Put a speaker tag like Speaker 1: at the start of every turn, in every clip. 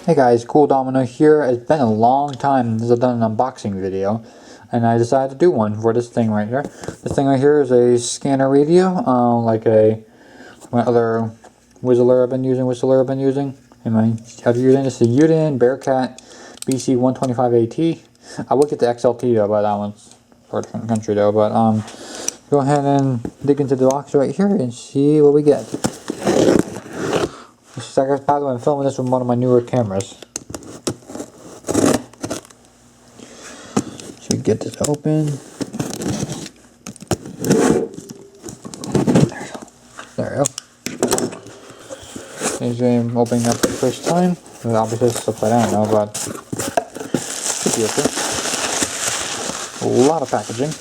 Speaker 1: Hey guys, cooldomino here. It's been a long time since I've done an unboxing video, and I decided to do one for this thing right here. This thing right here is a scanner radio, like my other whistler I've been using. And I've used this is a Uniden Bearcat BC125AT. I would get the XLT though, but that one's for a different country though. But go ahead and dig into the box right here and see what we get. By the way, I'm filming this with one of my newer cameras. So we get this open. There we go. There's I'm opening up for the first time. Obviously it's upside down now, but should be okay. A lot of packaging.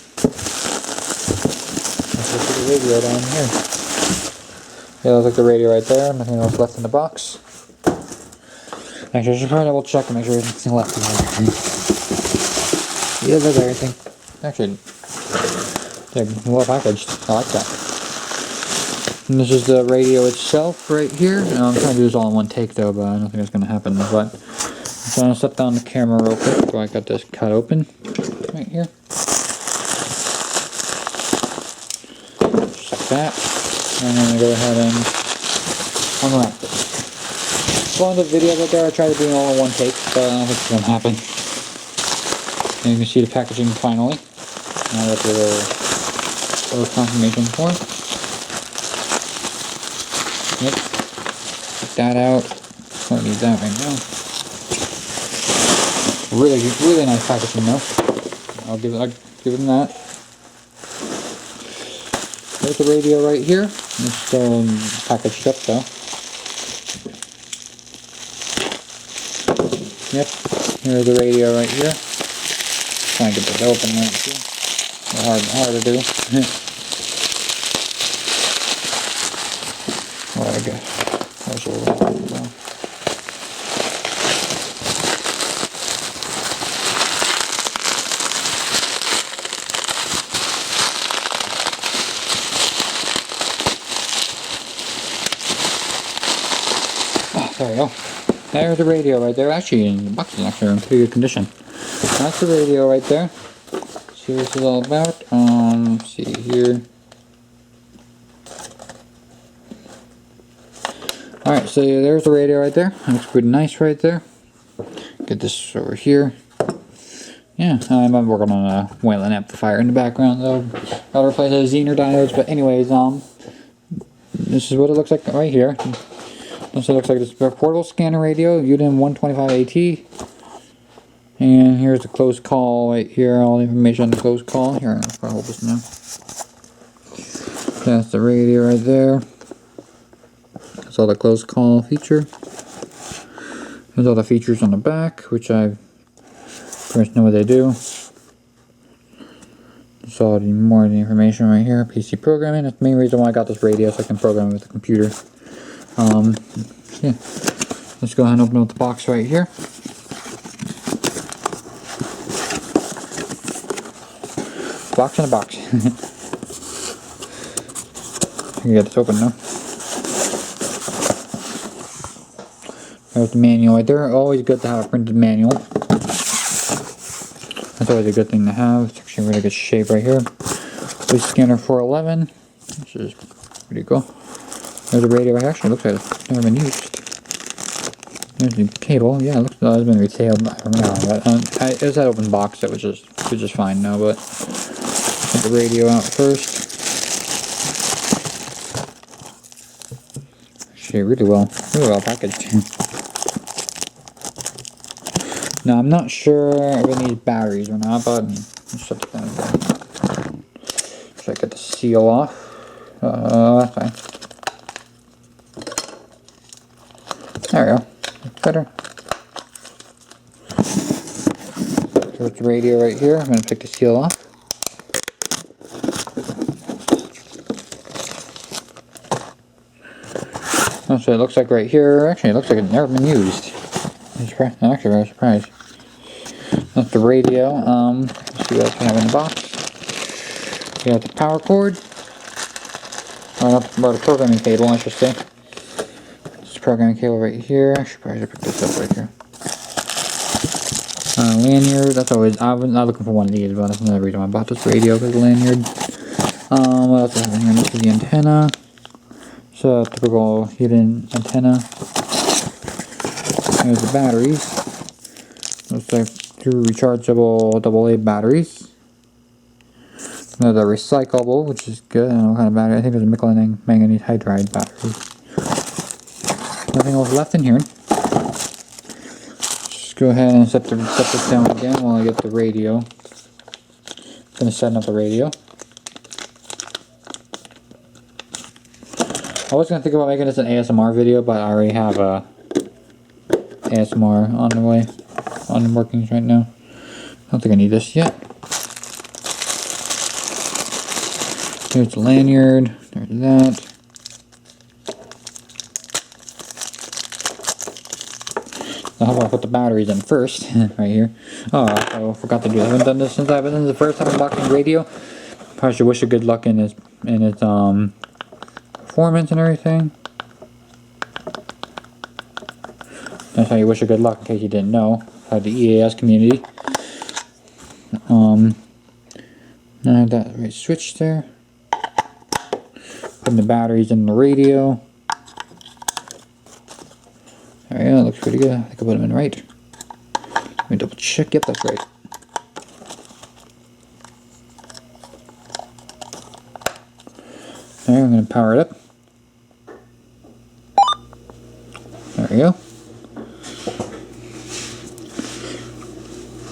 Speaker 1: Let's look at the radio down here. Yeah, looks like the radio right there. Nothing else left in the box. Actually, I should probably double check and make sure there's nothing left in there. Yeah, there's everything. Actually, they're well packaged. I like that. And this is the radio itself right here. I'm trying to do this all in one take though, but I don't think it's going to happen. But I'm going to set down the camera real quick. So I got this cut open right here. Just like that. And I'm going to go ahead and unwrap it. So on the video right there, I tried to do it all in one take, but I don't think it's going to happen. And you can see the packaging finally. Now that's a little confirmation form. Yep. Take that out. Don't need that right now. Really nice packaging though. I'll give them that. There's the radio right here. It's still packaged up though. Yep. Here's the radio right here. Trying to get this open right here. Hard to do. Well, I guess. There's a little. There we go. There's the radio right there. Actually, the box is actually in pretty good condition. That's the radio right there. See what this is all about. Let's see here. Alright, so there's the radio right there. Looks pretty nice right there. Get this over here. Yeah, I'm working on a Wayland amplifier in the background though. I'll replace the Zener diodes, but anyways, this is what it looks like right here. This looks like this portable scanner radio, Uniden 125AT. And here's the closed call right here, all the information on the closed call. Here, I'll hold this now. That's the radio right there. That's all the closed call feature. There's all the features on the back, which I pretty much know what they do. There's all the more of the information right here. PC programming. That's the main reason why I got this radio, so I can program it with the computer. Yeah. Let's go ahead and open up the box right here. Box in a box. You get this open now. There's the manual right there. Always good to have a printed manual. That's always a good thing to have. It's actually in really good shape right here. This scanner 411, which is pretty cool. There's a radio. It actually looks like it's never been used. There's the cable. Yeah, it looks like it's been retailed. I don't know, but it was that open box that was just fine now. But get the radio out first. Actually, really well packaged. Now I'm not sure if it needs batteries or not, but let's shut it down again. Should I get the seal off? That's fine. There we go. That's better. So it's the radio right here. I'm going to take the seal off. That's what it looks like right here. Actually, it looks like it's never been used. I'm actually very surprised. That's the radio. Let's see what else we have in the box. We got the power cord. Or the programming cable, I should say. programming cable right here. I should probably put this up right here. Lanyard, that's always, I was not looking for one of these, but that's another reason I bought this radio, because lanyard. What else do I have in here? This is the antenna. So, typical hidden antenna. Here's the batteries. Looks like 2 rechargeable AA batteries. Another recyclable, which is good. I don't know what kind of battery. I think there's a nickel and manganese hydride battery. Nothing else left in here. Just go ahead and set this down again while I get the radio. Finish setting up the radio. I was gonna think about making this an ASMR video, but I already have a ASMR on the way, on the workings right now. I don't think I need this yet. There's the lanyard. There's that. Now how about I put the batteries in first, right here. Oh, I forgot to do that. I haven't done this since I've been. This is the first time unboxing radio. Probably should wish it good luck in its performance and everything. That's how you wish it good luck, in case you didn't know. The EAS community. Now I have that right switch there. Putting the batteries in the radio. There we go, looks pretty good. I think I put them in right. Let me double check. Yep, that's right. Alright, I'm going to power it up. There we go.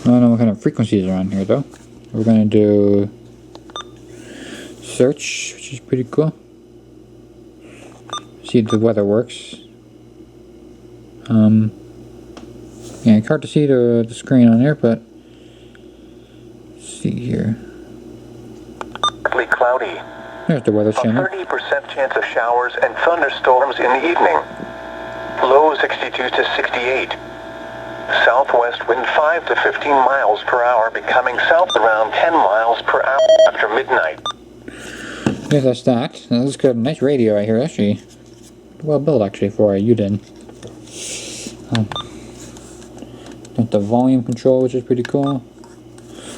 Speaker 1: I don't know what kind of frequencies are on here though. We're going to do search, which is pretty cool. See if the weather works. Yeah, it's hard to see the screen on there, but let's see here.
Speaker 2: Partly cloudy.
Speaker 1: There's the weather channel.
Speaker 2: 30% chance of showers and thunderstorms in the evening. Low 62 to 68. Southwest wind 5 to 15 miles per hour, becoming south around 10 miles per hour after midnight.
Speaker 1: Yes, that's that. That's good. Nice radio right here, actually. Well built, actually, for a Uniden. Got the volume control, which is pretty cool.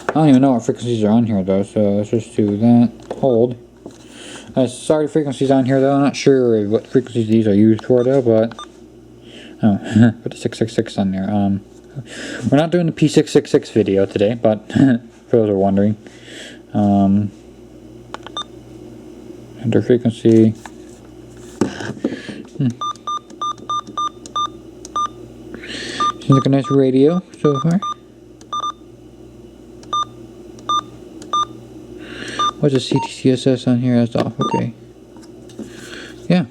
Speaker 1: I don't even know what frequencies are on here, though, so let's just do that. Hold. Sorry, frequencies on here, though. I'm not sure what frequencies these are used for, though, but... Oh, put the 666 on there. We're not doing the P666 video today, but for those who are wondering. Enter frequency. Seems like a nice radio so far. What's the CTCSS on here? That's off. Okay. Yeah.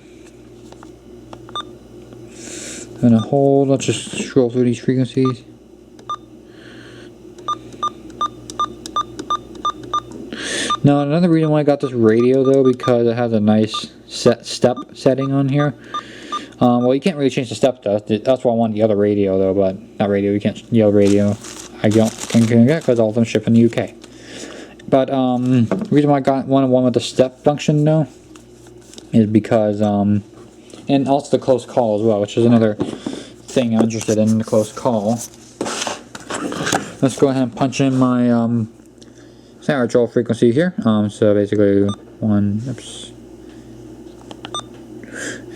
Speaker 1: I'm gonna hold. Let's just scroll through these frequencies. Now, another reason why I got this radio though, because it has a nice step setting on here. Well, you can't really change the step though. That's why I want the other radio though, but not radio. You can't. The other radio I can't get because all of them ship in the UK. But the reason why I got one with the step function though is because and also the close call as well, which is another thing I'm interested in, the close call. Let's go ahead and punch in my sound control frequency here. So basically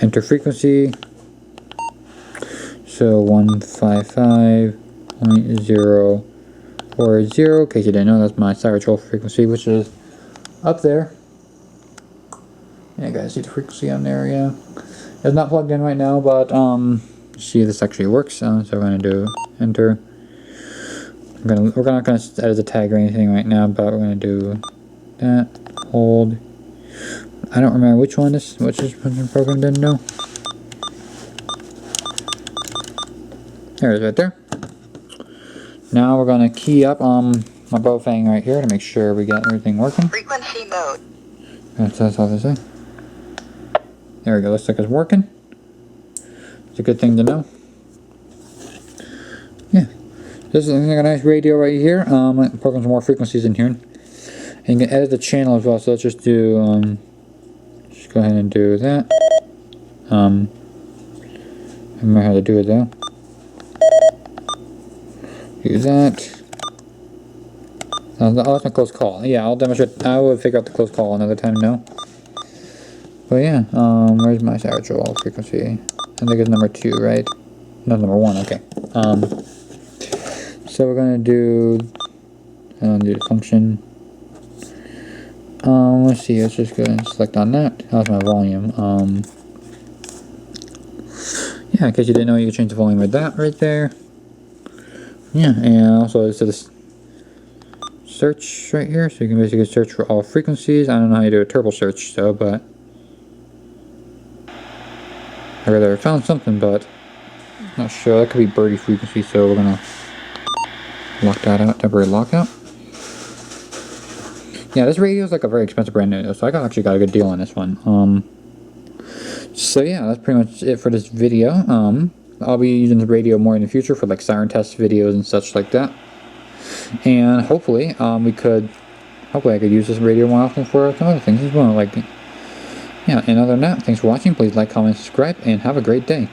Speaker 1: enter frequency. So 155.040. In case you didn't know, that's my sound control frequency, which is up there. Yeah, guys, see the frequency on there? Yeah, it's not plugged in right now, but see if this actually works. So we're gonna do enter. We're not gonna edit the tag or anything right now, but we're gonna do that. Hold. I don't remember which one this program didn't know. There it is right there. Now we're gonna key up my Bofang right here to make sure we got everything working.
Speaker 3: Frequency mode.
Speaker 1: That's all they say. There we go. Looks like it's working. It's a good thing to know. Yeah. This is a nice radio right here. Program some more frequencies in here. And you can edit the channel as well. So let's just do. Just go ahead and do that. Remember how to do it though. Do that. Oh, that's a close call. Yeah, I'll demonstrate. I will figure out the close call another time. No. But yeah, where's my satchel frequency? I think it's number 2, right? No, number 1. Okay. So we're gonna do the function. Let's see. Let's just go and select on that. How's my volume? Yeah, in case you didn't know, you can change the volume with that right there. Yeah, and also it's this search right here, so you can basically search for all frequencies. I don't know how you do a turbo search though, but I rather found something, but not sure. That could be birdie frequency, so we're gonna lock that out, temporary lockout. Yeah, this radio is like a very expensive brand new, so I actually got a good deal on this one. So yeah, that's pretty much it for this video. I'll be using the radio more in the future for like siren test videos and such like that. And hopefully, I could use this radio more often for some other things as well. Like, yeah, and other than that, thanks for watching. Please like, comment, subscribe, and have a great day.